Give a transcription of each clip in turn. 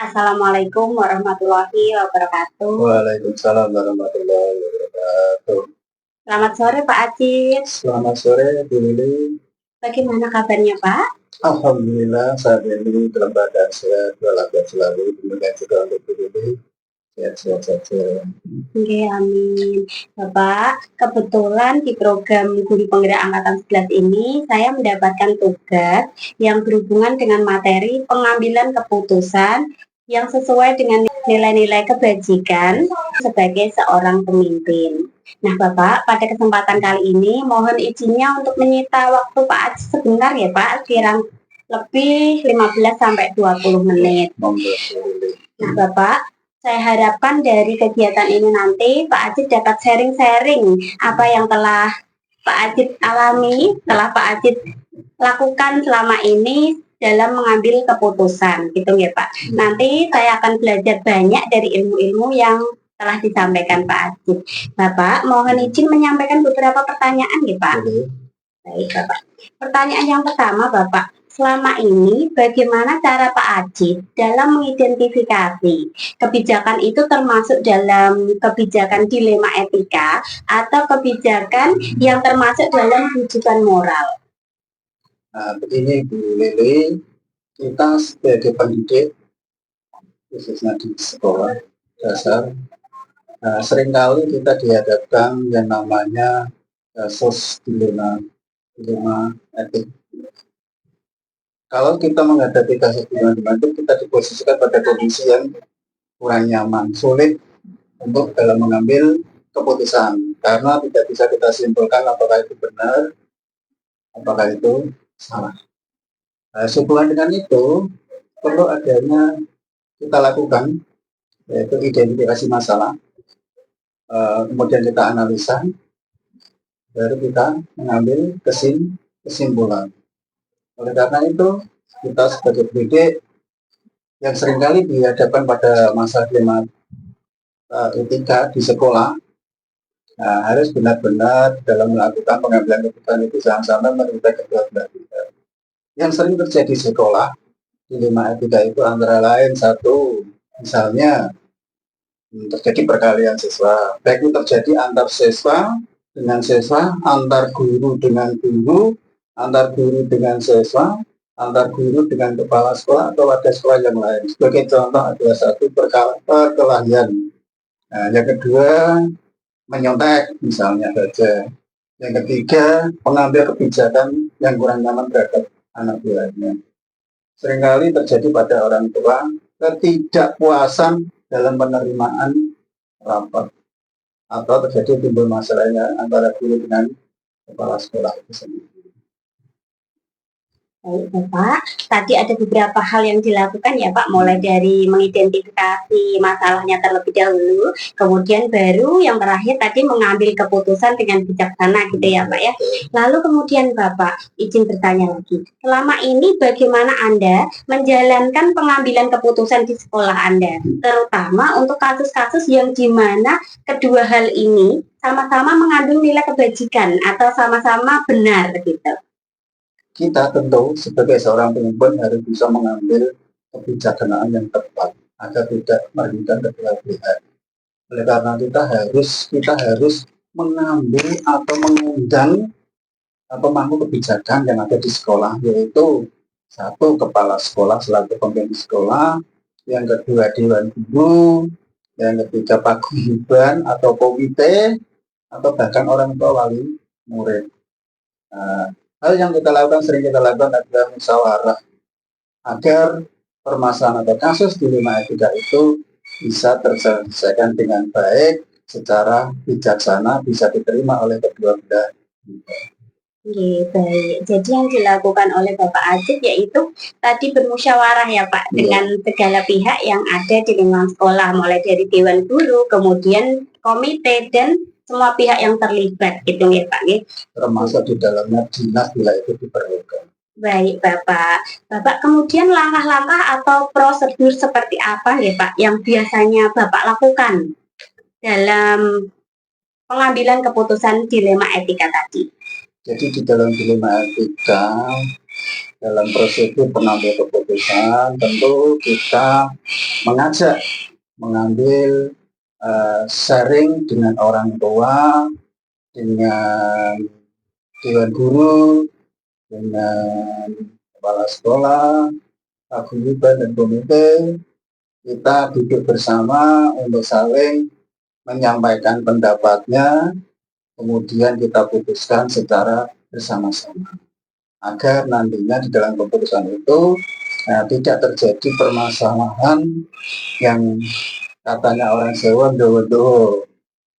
Assalamualaikum warahmatullahi wabarakatuh. Waalaikumsalam warahmatullahi wabarakatuh. Selamat sore Pak Acit. Selamat sore Bu Lili. Bagaimana kabarnya Pak? Alhamdulillah saat ini dalam keadaan sehat walafiat selalu. Demikian juga untuk Bu Lili, sehat-sehat saja. Oke, amin. Bapak, kebetulan di program Guru Penggerak Angkatan 11 ini saya mendapatkan tugas yang berhubungan dengan materi pengambilan keputusan yang sesuai dengan nilai-nilai kebajikan sebagai seorang pemimpin. Nah Bapak, pada kesempatan kali ini mohon izinnya untuk menyita waktu Pak Acit sebentar ya Pak, kira lebih 15-20 menit. Nah Bapak, saya harapkan dari kegiatan ini nanti Pak Acit dapat sharing-sharing apa yang telah Pak Acit alami, telah Pak Acit lakukan selama ini dalam mengambil keputusan, gitu ya Pak. Nanti saya akan belajar banyak dari ilmu-ilmu yang telah disampaikan Pak Acit. Bapak, mohon izin menyampaikan beberapa pertanyaan ya Pak. Baik Bapak. Pertanyaan yang pertama Bapak, selama ini bagaimana cara Pak Acit dalam mengidentifikasi kebijakan itu termasuk dalam kebijakan dilema etika atau kebijakan yang termasuk dalam rujukan moral? Nah, begini Bu Lili, kita sebagai pendidik khususnya di sekolah dasar, seringkali kita dihadapkan yang namanya dilema etik. Kalau kita menghadapi kasus dilema itu, kita diposisikan pada kondisi yang kurang nyaman, sulit untuk dalam mengambil keputusan, karena tidak bisa kita simpulkan apakah itu benar, apakah itu salah. Nah, sehubungan dengan itu, perlu adanya kita lakukan, yaitu identifikasi masalah, kemudian kita analisa, baru kita mengambil kesimpulan. Oleh karena itu, kita sebagai pendidik yang seringkali dihadapkan pada masa dilema etika di sekolah, harus benar-benar dalam melakukan pengambilan keputusan itu jangan sampai merugikan kedua belah pihak. Yang sering terjadi di sekolah, dilema etika itu antara lain satu, misalnya terjadi perkalian siswa, baik itu terjadi antar siswa dengan siswa, antar guru dengan guru, antar guru dengan siswa, antar guru dengan kepala sekolah atau wadah sekolah yang lain. Sebagai contoh adalah satu perkelahian. Nah, yang kedua menyontek misalnya saja. Yang ketiga pengambil kebijakan yang kurang nyaman terhadap anak buahnya. Seringkali terjadi pada orang tua ketidakpuasan dalam penerimaan rapat atau terjadi timbul masalahnya antara guru dengan kepala sekolah itu sendiri. Baik Bapak, tadi ada beberapa hal yang dilakukan ya Pak, mulai dari mengidentifikasi masalahnya terlebih dahulu, kemudian baru yang terakhir tadi mengambil keputusan dengan bijaksana gitu ya Pak ya. Lalu kemudian Bapak, izin bertanya lagi, selama ini bagaimana Anda menjalankan pengambilan keputusan di sekolah Anda, terutama untuk kasus-kasus yang dimana kedua hal ini sama-sama mengandung nilai kebajikan atau sama-sama benar gitu? Kita tentu sebagai seorang pemimpin harus bisa mengambil kebijaksanaan yang tepat agar tidak merugikan kedua pihak. Oleh karena kita harus mengambil atau mengundang pemangku kebijakan yang ada di sekolah, yaitu satu kepala sekolah selaku pemimpin sekolah, yang kedua dewan guru, yang ketiga paguyuban atau komite, atau bahkan orang tua wali murid. Hal yang sering kita lakukan adalah musyawarah agar permasalahan atau kasus dilema etika itu bisa terselesaikan dengan baik, secara bijaksana, bisa diterima oleh kedua belah. Baik. Jadi yang dilakukan oleh Bapak Acit yaitu tadi bermusyawarah ya Pak dengan segala pihak yang ada di lingkungan sekolah, mulai dari dewan guru, kemudian komite dan semua pihak yang terlibat gitu ya Pak. Termasuk di dalamnya dinas bila itu diperlukan. Baik Bapak. Bapak kemudian langkah-langkah atau prosedur seperti apa ya Pak yang biasanya Bapak lakukan dalam pengambilan keputusan dilema etika tadi? Jadi di dalam dilema etika dalam prosedur pengambil keputusan tentu kita mengajak mengambil sharing dengan orang tua, dengan dewan guru, dengan kepala sekolah, paguyuban dan komite. Kita duduk bersama untuk saling menyampaikan pendapatnya, kemudian kita putuskan secara bersama-sama agar nantinya di dalam keputusan itu tidak terjadi permasalahan yang katanya orang Jawa dowo-dowo,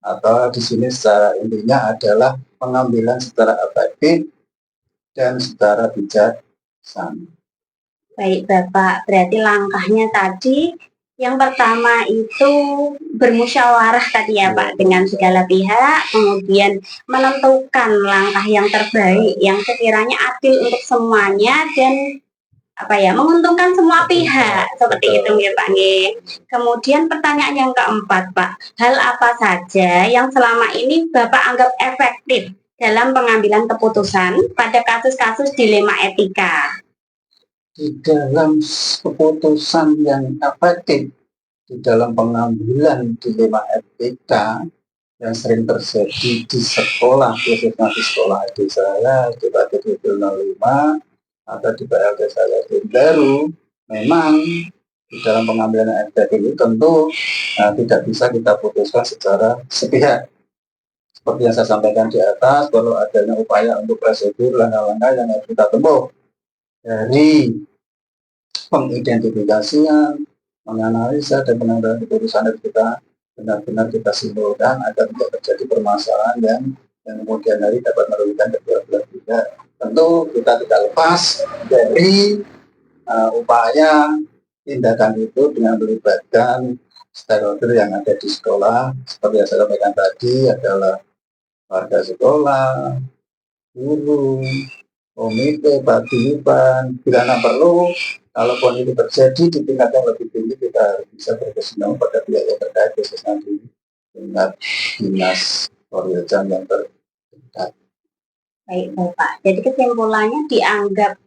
atau di sini secara intinya adalah pengambilan secara efektif dan secara bijaksana. Baik Bapak, berarti langkahnya tadi yang pertama itu bermusyawarah tadi ya Pak dengan segala pihak, kemudian menentukan langkah yang terbaik yang sekiranya adil untuk semuanya dan menguntungkan semua pihak seperti itu ya Pak. Kemudian pertanyaan yang keempat Pak, hal apa saja yang selama ini Bapak anggap efektif dalam pengambilan keputusan pada kasus-kasus dilema etika? Di dalam keputusan yang efektif di dalam pengambilan dilema etika yang sering terjadi di sekolah, khususnya di sekolah adik saya di Batik 05 atau di PLT saya di Baru, memang di dalam pengambilan efektif itu tentu tidak bisa kita putuskan secara sepihak. Seperti yang saya sampaikan di atas, perlu adanya upaya untuk prosedur langkah-langkah yang harus kita tempuh dari pengidentifikasian, menganalisa dan pengambilan keputusan yang kita benar-benar kita simpulkan agar tidak terjadi permasalahan yang kemudian hari dapat merugikan kedua belah pihak. Tentu kita tidak lepas dari upaya tindakan itu dengan melibatkan stakeholder yang ada di sekolah, seperti yang saya sampaikan tadi adalah warga sekolah, guru, komite, paguyuban. Bila perlu, kalaupun itu terjadi di tingkat yang lebih tinggi, kita bisa berkesinambungan pada pihak yang terkait, khususnya di tingkat dinas Polriajam yang terdekat. Baik Bapak, jadi kesimpulannya dianggap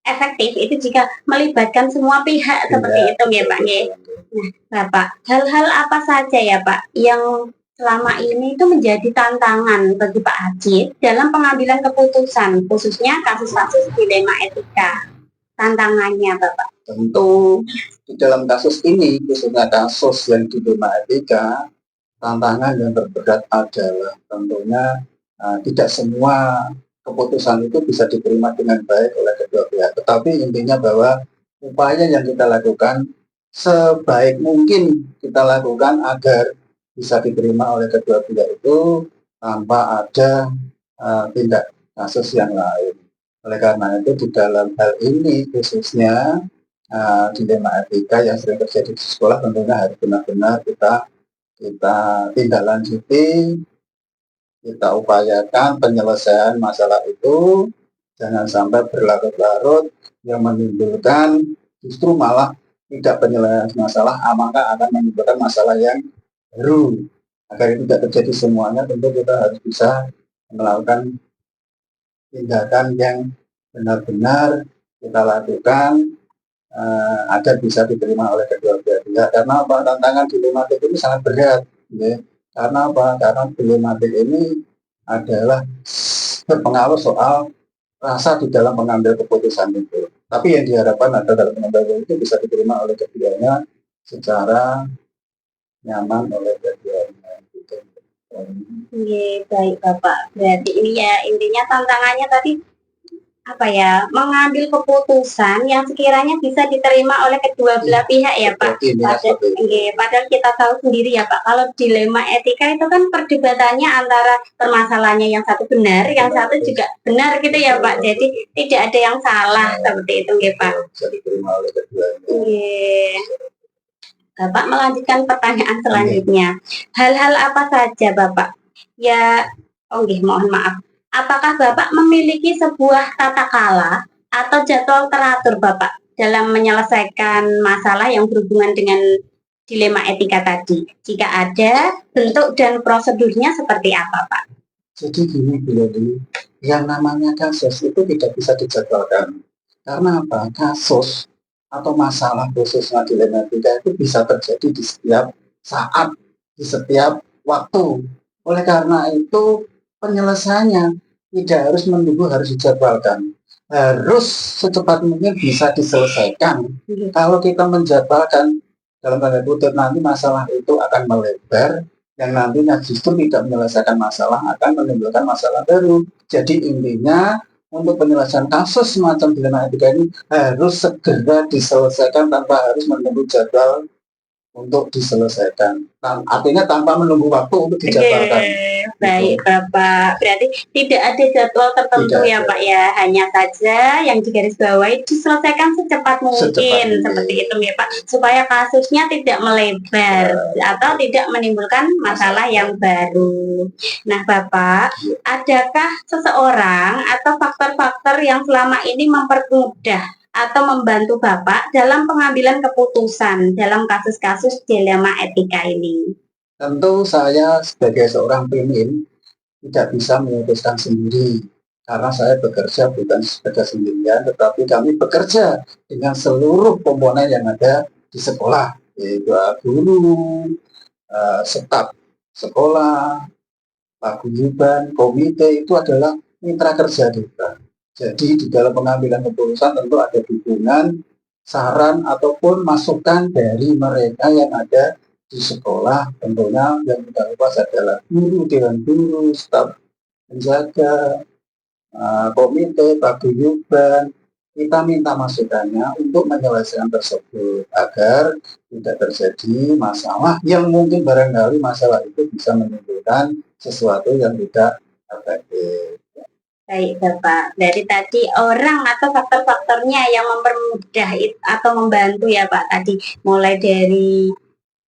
efektif itu jika melibatkan semua pihak seperti itu ya Pak. Nah Bapak, hal-hal apa saja ya Pak yang selama ini itu menjadi tantangan bagi Pak Haji dalam pengambilan keputusan, khususnya kasus-kasus dilema etika? Tantangannya Bapak? Tentu di dalam kasus ini, khususnya kasus yang dilema etika, tantangan yang terberat adalah tentunya tidak semua keputusan itu bisa diterima dengan baik oleh kedua pihak. Tetapi intinya bahwa upaya yang kita lakukan sebaik mungkin kita lakukan agar bisa diterima oleh kedua pihak itu tanpa ada tindak kasus yang lain. Oleh karena itu di dalam hal ini khususnya dilema etika yang sering terjadi di sekolah tentunya harus benar-benar kita tindak lanjuti, kita upayakan penyelesaian masalah itu jangan sampai berlarut-larut yang menimbulkan justru malah tidak penyelesaian masalah, maka akan menimbulkan masalah yang baru. Agar itu tidak terjadi semuanya, tentu kita harus bisa melakukan tindakan yang benar-benar kita lakukan agar bisa diterima oleh kedua pihak. Karena apa? Tantangan dilematik ini sangat berat. Ya. Karena apa? Karena dilematik ini adalah berpengaruh soal rasa di dalam mengambil keputusan itu. Tapi yang diharapkan adalah dalam mengambil itu bisa diterima oleh keduanya secara nyaman oleh keduanya. Gitu. Baik Bapak. Berarti ini ya intinya tantangannya tadi mengambil keputusan yang sekiranya bisa diterima oleh kedua belah pihak ya Pak. Padahal kita tahu sendiri ya Pak, kalau dilema etika itu kan perdebatannya antara permasalahannya yang satu benar, yang satu juga benar gitu ya Pak. Jadi tidak ada yang salah seperti itu ya Pak. Bisa diterima oleh keduanya. Bapak melanjutkan pertanyaan selanjutnya. Hal-hal apa saja Bapak? Mohon maaf. Apakah Bapak memiliki sebuah tata kala atau jadwal teratur Bapak dalam menyelesaikan masalah yang berhubungan dengan dilema etika tadi? Jika ada, bentuk dan prosedurnya seperti apa Pak? Jadi gini, yang namanya kasus itu tidak bisa dijadwalkan. Karena apa? Kasus atau masalah khususnya dilematika itu bisa terjadi di setiap saat, di setiap waktu. Oleh karena itu penyelesaiannya tidak harus menunggu, harus dijadwalkan. Harus secepat mungkin bisa diselesaikan. Kalau kita menjadwalkan dalam tanda kutip nanti masalah itu akan melebar, yang nantinya justru tidak menyelesaikan masalah akan menimbulkan masalah baru. Jadi intinya untuk penyelesaian kasus semacam dilema etika ini harus segera diselesaikan tanpa harus menunggu jadwal untuk diselesaikan. Artinya tanpa menunggu waktu untuk dijadwalkan. Baik Bapak, berarti tidak ada jadwal tertentu Tidak ya ada. Pak ya, hanya saja yang digarisbawahi diselesaikan secepat mungkin, seperti itu ya Pak, supaya kasusnya tidak melebar atau tidak menimbulkan masalah yang baru. Nah Bapak, adakah seseorang atau faktor-faktor yang selama ini mempermudah atau membantu Bapak dalam pengambilan keputusan dalam kasus-kasus dilema etika ini? Tentu saya sebagai seorang pemimpin tidak bisa memutuskan sendiri karena saya bekerja bukan sebagai sendirian, tetapi kami bekerja dengan seluruh komponen yang ada di sekolah, yaitu guru, staf sekolah, paguyuban, komite itu adalah mitra kerja kita. Jadi di dalam pengambilan keputusan tentu ada dukungan, saran ataupun masukan dari mereka yang ada di sekolah. Tentunya yang kita lupa adalah guru, dewan guru, staf penjaga, komite, paguyuban. Kita minta masukannya untuk menyelesaikan tersebut agar tidak terjadi masalah yang mungkin barangkali masalah itu bisa menimbulkan sesuatu yang tidak efektif. Baik Bapak, dari tadi orang atau faktor-faktornya yang mempermudah atau membantu ya Pak tadi, mulai dari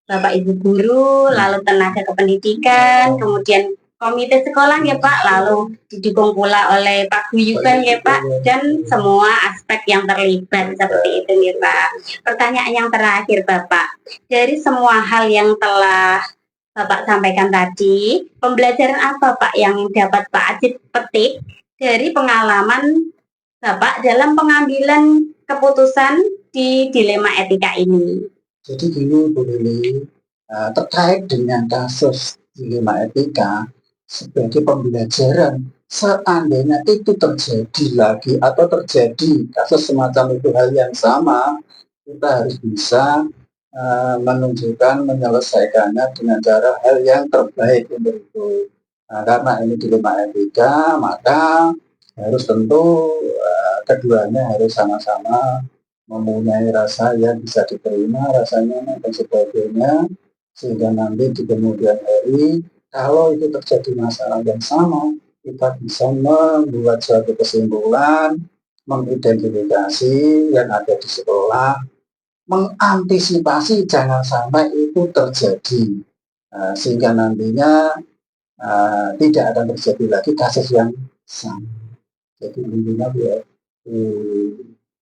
Bapak Ibu guru, lalu tenaga kependidikan, kemudian komite sekolah ya Pak, lalu didukung pula oleh paguyuban ya Pak, dan semua aspek yang terlibat seperti itu ya Pak. Pertanyaan yang terakhir Bapak, dari semua hal yang telah Bapak sampaikan tadi, pembelajaran apa Pak yang dapat Pak Ajit petik dari pengalaman Bapak dalam pengambilan keputusan di dilema etika ini? Jadi gini Bu Lili, terkait dengan kasus dilema etika sebagai pembelajaran, seandainya itu terjadi lagi atau terjadi kasus semacam itu hal yang sama, kita harus bisa menunjukkan menyelesaikannya dengan cara hal yang terbaik untuk itu. Karena ini dilema etika, maka harus tentu keduanya harus sama-sama mempunyai rasa yang bisa diterima, rasa nyaman dan sebagainya, sehingga nanti di kemudian hari kalau itu terjadi masalah yang sama, kita bisa membuat suatu kesimpulan, mengidentifikasi yang ada di sekolah, mengantisipasi jangan sampai itu terjadi, sehingga nantinya tidak akan terjadi lagi kasus yang sama. Jadi intinya ya,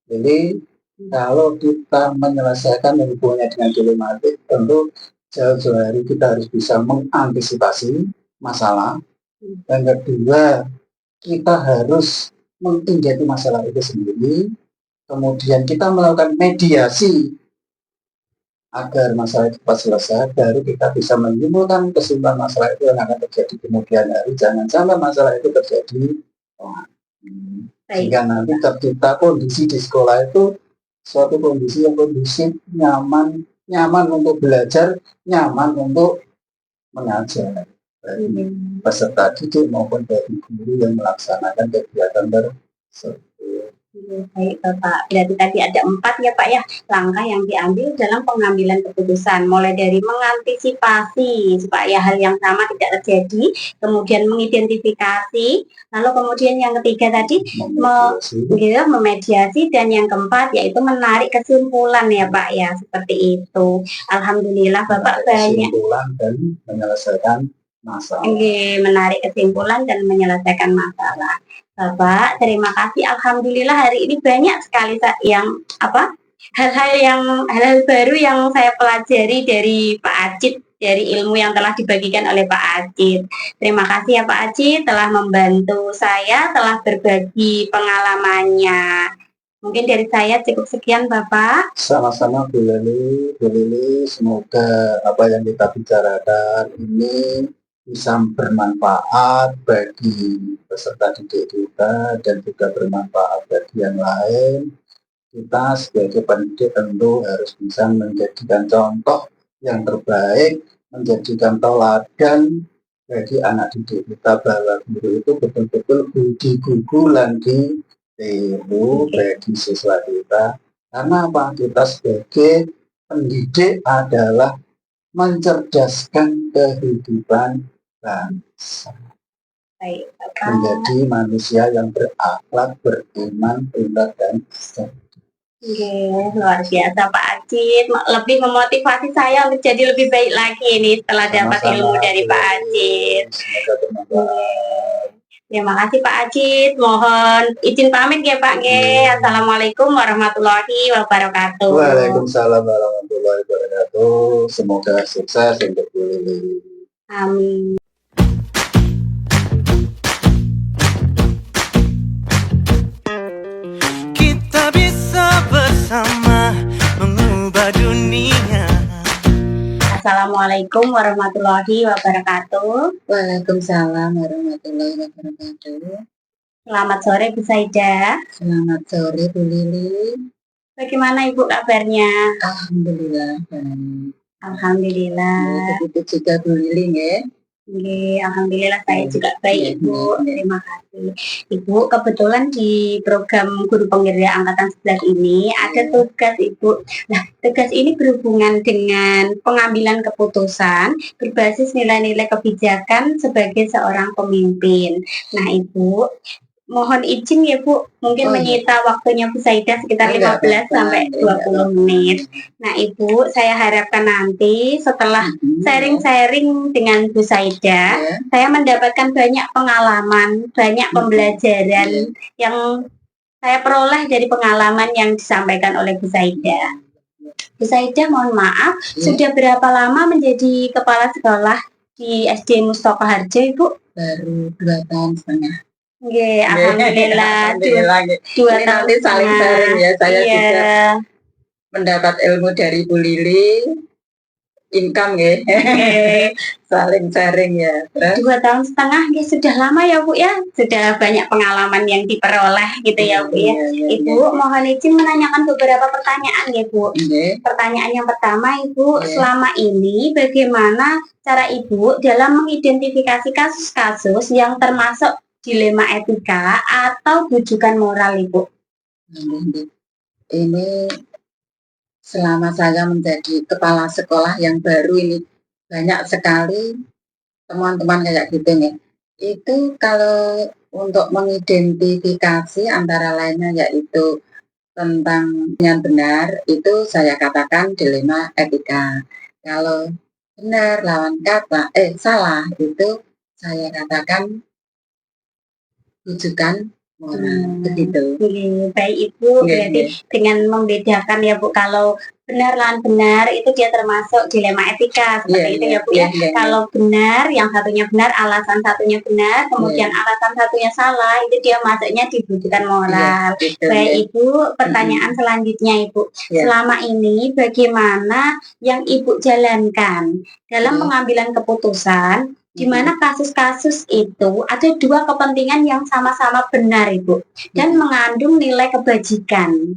jadi kalau kita menyelesaikan hubungannya dengan dilematik, tentu jauh-jauh hari kita harus bisa mengantisipasi masalah. Dan kedua, kita harus mengidentifikasi masalah itu sendiri. Kemudian kita melakukan mediasi agar masalah itu cepat selesai, baru kita bisa menyimpulkan kesimpulan masalah itu yang akan terjadi kemudian hari. Jangan sampai masalah itu terjadi sehingga nanti tercipta kondisi di sekolah itu suatu kondisi yang kondusif, nyaman untuk belajar, nyaman untuk mengajar bagi peserta didik maupun bagi guru yang melaksanakan kegiatan tersebut. Baik Bapak, berarti tadi ada 4 ya Pak ya langkah yang diambil dalam pengambilan keputusan, mulai dari mengantisipasi supaya hal yang sama tidak terjadi, kemudian mengidentifikasi, lalu kemudian yang ketiga tadi memediasi, dan yang keempat yaitu menarik kesimpulan ya Pak ya, seperti itu. Alhamdulillah Bapak banyak kesimpulan dan menyelesaikan masalah. Menarik kesimpulan dan menyelesaikan masalah. Bapak, terima kasih. Alhamdulillah hari ini banyak sekali yang hal-hal baru yang saya pelajari dari Pak Ajit, dari ilmu yang telah dibagikan oleh Pak Ajit. Terima kasih ya Pak Ajit telah membantu saya, telah berbagi pengalamannya. Mungkin dari saya cukup sekian Bapak. Sama-sama Bu Lili, semoga apa yang kita bicarakan ini bisa bermanfaat bagi peserta didik kita dan juga bermanfaat bagi yang lain. Kita sebagai pendidik tentu harus bisa menjadikan contoh yang terbaik, menjadikan teladan bagi anak didik kita bahwa guru itu betul-betul budi gugulan di tiru bagi siswa kita. Karena apa? Kita sebagai pendidik adalah mencerdaskan kehidupan bangsa. Baik, Bapak. Menjadi manusia yang berakhlak, beriman, benar, dan sehat. Luar biasa Pak Ajit, lebih memotivasi saya untuk jadi lebih baik lagi ini setelah dapat ilmu dari Pak Ajit. Semoga bermanfaat. Terima kasih Pak Ajit, mohon izin pamit ya Pak. Assalamualaikum warahmatullahi wabarakatuh. Waalaikumsalam warahmatullahi wabarakatuh. Semoga sukses untuk Bu Lili. Amin. Kita bisa bersama mengubah dunia. Assalamualaikum warahmatullahi wabarakatuh. Waalaikumsalam warahmatullahi wabarakatuh. Selamat sore Bu Saida. Selamat sore Bu Lili. Bagaimana Ibu kabarnya? Alhamdulillah baik. Alhamdulillah. Begitu juga Bu Lili ya. Alhamdulillah saya juga baik Ibu. Terima kasih. Ibu, kebetulan di program Guru Penggerak Angkatan 11 ini ada tugas Ibu. Nah, tugas ini berhubungan dengan pengambilan keputusan berbasis nilai-nilai kebijakan sebagai seorang pemimpin. Nah, Ibu, mohon izin ya Bu, mungkin menyita waktunya Bu Saida sekitar 15 sampai 20 menit. Nah Ibu, saya harapkan nanti setelah sharing-sharing dengan Bu Saida, saya mendapatkan banyak pengalaman, banyak pembelajaran yang saya peroleh dari pengalaman yang disampaikan oleh Bu Saida. Bu Saida, mohon maaf, sudah berapa lama menjadi kepala sekolah di SD Mustoko Harjo Ibu? Baru 2 tahun setengah. Alhamdulillah. Dua Ini tahun nanti saling sharing ya. Saya juga mendapat ilmu dari Bu Lili. Income ya. Saling sharing ya. 2 tahun setengah sudah lama ya Bu ya. Sudah banyak pengalaman yang diperoleh gitu ya Bu ya. Ibu mohon izin menanyakan beberapa pertanyaan ya Bu. Pertanyaan yang pertama Ibu, selama ini bagaimana cara Ibu dalam mengidentifikasi kasus-kasus yang termasuk dilema etika atau bujukan moral Ibu? Ini selama saya menjadi kepala sekolah yang baru ini banyak sekali teman-teman kayak gitu nih. Itu kalau untuk mengidentifikasi antara lainnya yaitu tentang yang benar itu saya katakan dilema etika. Kalau benar lawan kata salah itu saya katakan rujukan moral begitu. Baik Ibu, berarti dengan membedakan ya Bu, kalau benar lawan benar itu dia termasuk dilema etika seperti itu ya Bu ya. Kalau benar, yang satunya benar, alasan satunya benar, kemudian alasan satunya salah, itu dia masuknya di bujukan moral. Baik Ibu, pertanyaan selanjutnya Ibu, selama ini bagaimana yang Ibu jalankan dalam pengambilan keputusan di mana kasus-kasus itu ada dua kepentingan yang sama-sama benar Ibu dan mengandung nilai kebajikan.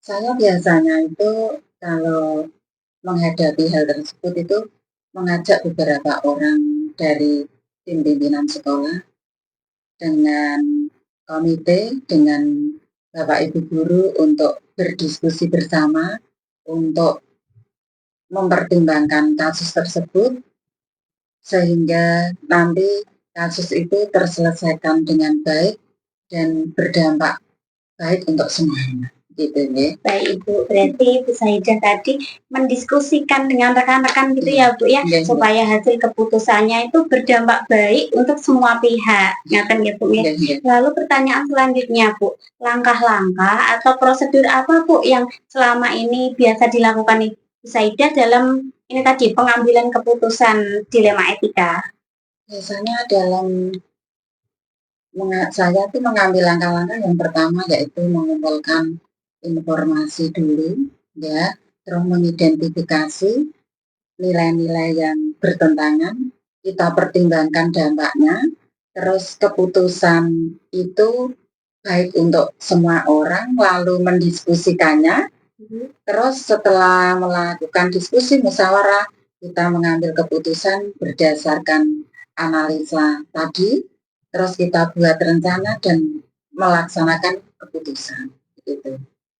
Saya biasanya itu kalau menghadapi hal tersebut itu mengajak beberapa orang dari tim pimpinan sekolah dengan komite, dengan Bapak Ibu guru untuk berdiskusi bersama untuk mempertimbangkan kasus tersebut sehingga nanti kasus itu terselesaikan dengan baik dan berdampak baik untuk semuanya. Gitu ya. Baik Ibu, berarti Bu Saida tadi mendiskusikan dengan rekan-rekan gitu ya Bu ya, supaya hasil keputusannya itu berdampak baik untuk semua pihak. Ngaten ya Bu ya. Lalu pertanyaan selanjutnya Bu, langkah-langkah atau prosedur apa Bu yang selama ini biasa dilakukan Bu Saida dalam ini tadi pengambilan keputusan dilema etika? Biasanya dalam Saya tuh mengambil langkah-langkah yang pertama yaitu mengumpulkan informasi dulu, ya, terus mengidentifikasi nilai-nilai yang bertentangan, kita pertimbangkan dampaknya, terus keputusan itu baik untuk semua orang, lalu mendiskusikannya, terus setelah melakukan diskusi musyawarah, kita mengambil keputusan berdasarkan analisa tadi, terus kita buat rencana dan melaksanakan keputusan. Gitu.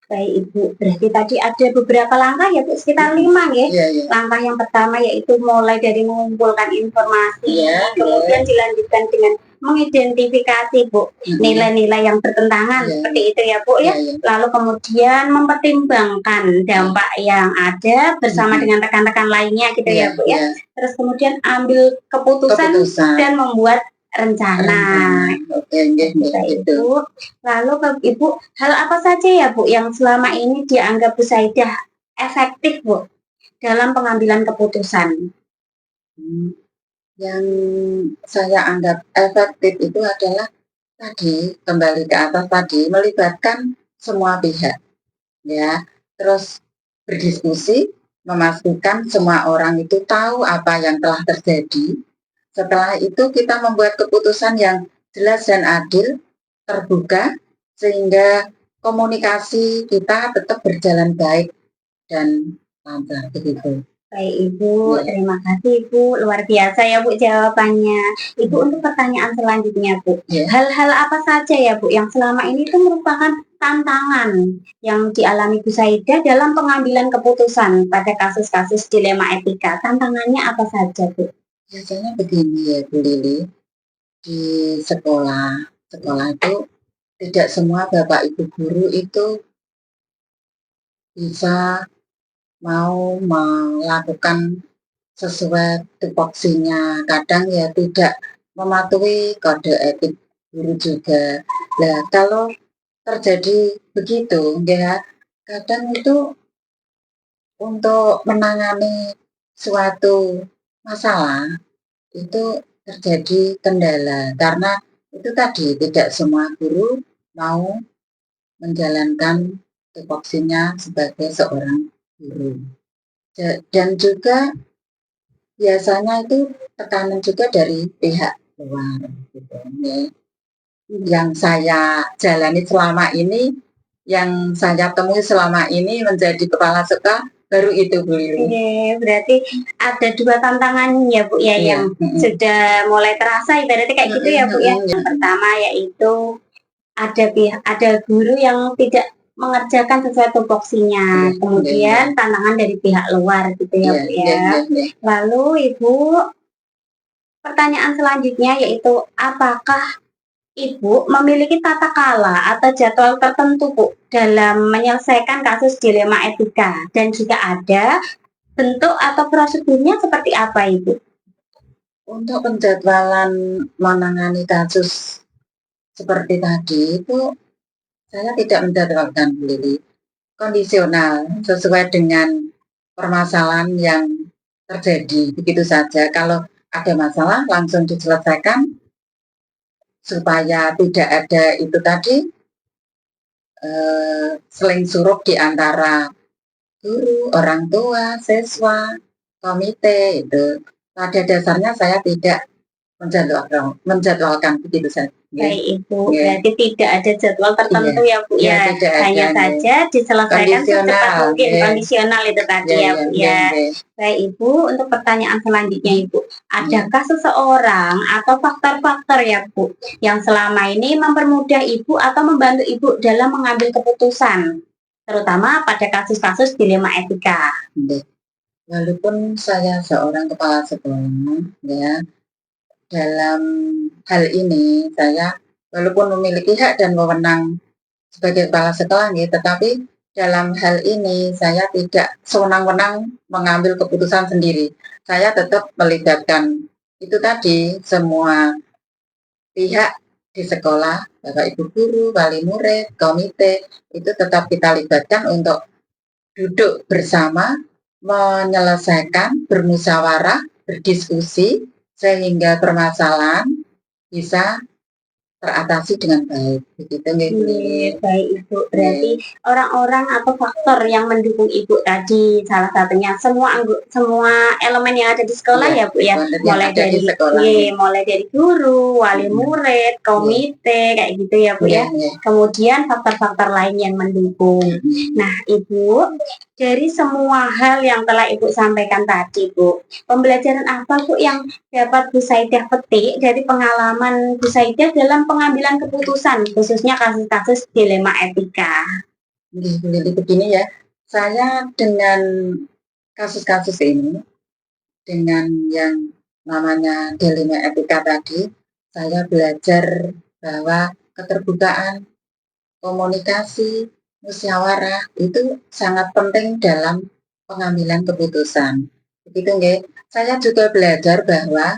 Baik Ibu, berarti tadi ada beberapa langkah ya Bu, sekitar 5 ya. Iya, iya. Langkah yang pertama yaitu mulai dari mengumpulkan informasi, Iya, kemudian dilanjutkan dengan mengidentifikasi Bu nilai-nilai yang bertentangan Iya. seperti itu ya Bu ya. Iya, iya. Lalu kemudian mempertimbangkan dampak yang ada bersama dengan rekan-rekan lainnya gitu ya Bu ya. Iya. Terus kemudian ambil keputusan dan membuat rencana. Oke, Baik, gitu. Bu. Lalu Ibu, hal apa saja ya Bu yang selama ini dianggap Bu Saidah efektif Bu dalam pengambilan keputusan? Yang saya anggap efektif itu adalah tadi, kembali ke atas tadi, melibatkan semua pihak, ya. Terus berdiskusi, memastikan semua orang itu tahu apa yang telah terjadi. Setelah itu kita membuat keputusan yang jelas dan adil, terbuka, sehingga komunikasi kita tetap berjalan baik dan lancar begitu. Baik Ibu, terima kasih Ibu, luar biasa ya Bu jawabannya. Ibu untuk pertanyaan selanjutnya Bu, hal-hal apa saja ya Bu yang selama ini itu merupakan tantangan yang dialami Bu Saidah dalam pengambilan keputusan pada kasus-kasus dilema etika? Tantangannya apa saja Bu? Biasanya begini ya Bu Lili, di sekolah itu tidak semua Bapak Ibu guru itu bisa mau melakukan sesuai tupoksinya. Kadang ya tidak mematuhi kode etik guru juga. Nah, kalau terjadi begitu ya, kadang itu untuk menangani suatu masalah itu terjadi kendala karena itu tadi tidak semua guru mau menjalankan tupoksinya sebagai seorang guru. Dan juga biasanya itu tekanan juga dari pihak luar gitu, ya. Yang saya jalani selama ini, yang saya temui selama ini menjadi kepala sekolah baru itu Bu Lili. Berarti ada 2 tantangan ya Bu ya yang sudah mulai terasa ibaratnya kayak gitu ya Bu ya. Yang pertama yaitu ada guru yang tidak mengerjakan sesuai tupoksinya. Kemudian tantangan dari pihak luar gitu ya Bu ya. Lalu Ibu, pertanyaan selanjutnya yaitu apakah Ibu memiliki tata kala atau jadwal tertentu Bu dalam menyelesaikan kasus dilema etika dan jika ada bentuk atau prosedurnya seperti apa Ibu? Untuk penjadwalan menangani kasus seperti tadi itu saya tidak menjadwalkan Bu Lili, kondisional sesuai dengan permasalahan yang terjadi begitu saja. Kalau ada masalah langsung diselesaikan supaya tidak ada itu tadi seling suruk di antara guru, orang tua, siswa, komite itu. Pada dasarnya saya tidak menjadwalkan begitu saja. Baik Ibu, berarti tidak ada jadwal tertentu ya Bu ya, hanya saja diselesaikan secepat mungkin, kondisional itu tadi ya Bu ya. Baik Ibu, untuk pertanyaan selanjutnya Ibu, adakah seseorang atau faktor-faktor ya Bu yang selama ini mempermudah Ibu atau membantu Ibu dalam mengambil keputusan, terutama pada kasus-kasus dilema etika? Walaupun saya seorang kepala sekolah ya, dalam hal ini saya walaupun memiliki hak dan wewenang sebagai kepala sekolah gitu, tetapi dalam hal ini saya tidak sewenang-wenang mengambil keputusan sendiri. Saya tetap melibatkan itu tadi semua pihak di sekolah, Bapak Ibu guru, wali murid, komite, itu tetap kita libatkan untuk duduk bersama, menyelesaikan, bermusyawarah, berdiskusi, sehingga permasalahan bisa teratasi dengan baik. Begitu nggih Bu Lili. Baik Ibu, berarti orang-orang atau faktor yang mendukung Ibu tadi salah satunya semua elemen yang ada di sekolah ya Bu ya, Wonten yang mulai ada di dari sekolah. mulai dari guru, wali murid, komite kayak gitu ya Bu ya. Kemudian faktor-faktor lain yang mendukung. Nah Ibu, dari semua hal yang telah Ibu sampaikan tadi Bu, pembelajaran apa Bu yang dapat Bu Saidah petik dari pengalaman Bu Saidah dalam pengambilan keputusan, khususnya kasus-kasus dilema etika? Nggih, Bu Lili, begini ya, saya dengan kasus-kasus ini, dengan yang namanya dilema etika tadi, saya belajar bahwa keterbukaan, komunikasi, musyawarah itu sangat penting dalam pengambilan keputusan. Begitu nggih. Saya juga belajar bahwa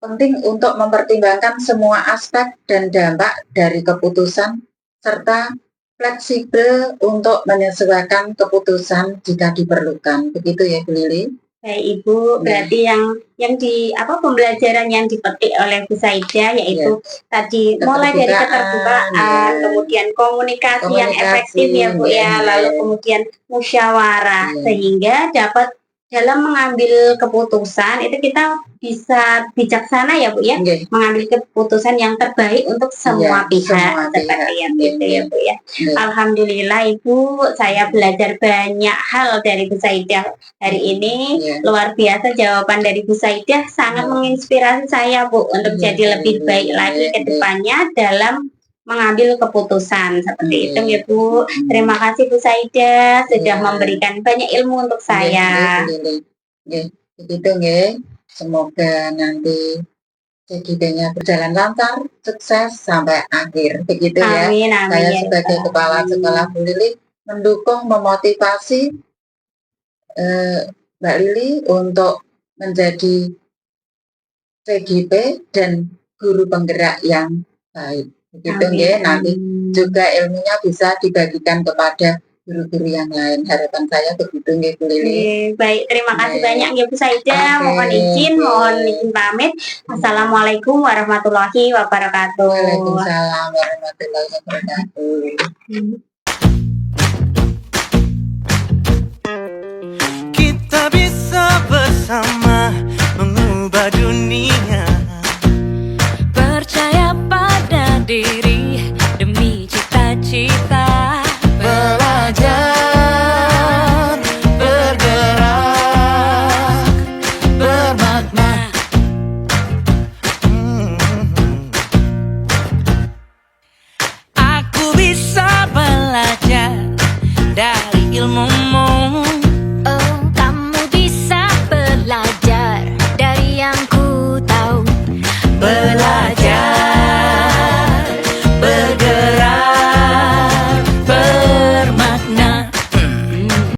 penting untuk mempertimbangkan semua aspek dan dampak dari keputusan serta fleksibel untuk menyesuaikan keputusan jika diperlukan. Begitu ya Bu Lili? Baik Ibu, berarti yang di pembelajaran yang dipetik oleh Bu Saidah yaitu tadi mulai dari keterbukaan, kemudian komunikasi yang efektif ya Bu ya, lalu kemudian musyawarah sehingga dapat dalam mengambil keputusan itu kita bisa bijaksana ya Bu ya, mengambil keputusan yang terbaik untuk semua pihak seperti yang itu ya Bu ya. Alhamdulillah Ibu, saya belajar banyak hal dari Bu Saidah hari ini. Luar biasa jawaban dari Bu Saidah, sangat menginspirasi saya Bu untuk jadi lebih baik lagi ke depannya dalam mengambil keputusan seperti itu ya Bu. Terima kasih Bu Saidah sudah memberikan banyak ilmu untuk saya. Begitu nggih. Semoga nanti CGD-nya berjalan lancar, sukses sampai akhir. Begitu ya. Amin, amin. Saya sebagai kepala sekolah Bu Lili mendukung, memotivasi Mbak Lili untuk menjadi CGP dan guru penggerak yang baik. Begitu nggih, nanti juga ilmunya bisa dibagikan kepada guru-guru yang lain. Harapan saya begitu nggih Bu Lili. Baik, terima kasih banyak nggih Bu Saidah. Mohon izin pamit. Assalamualaikum warahmatullahi wabarakatuh. Waalaikumsalam warahmatullahi wabarakatuh. Kita bisa bersama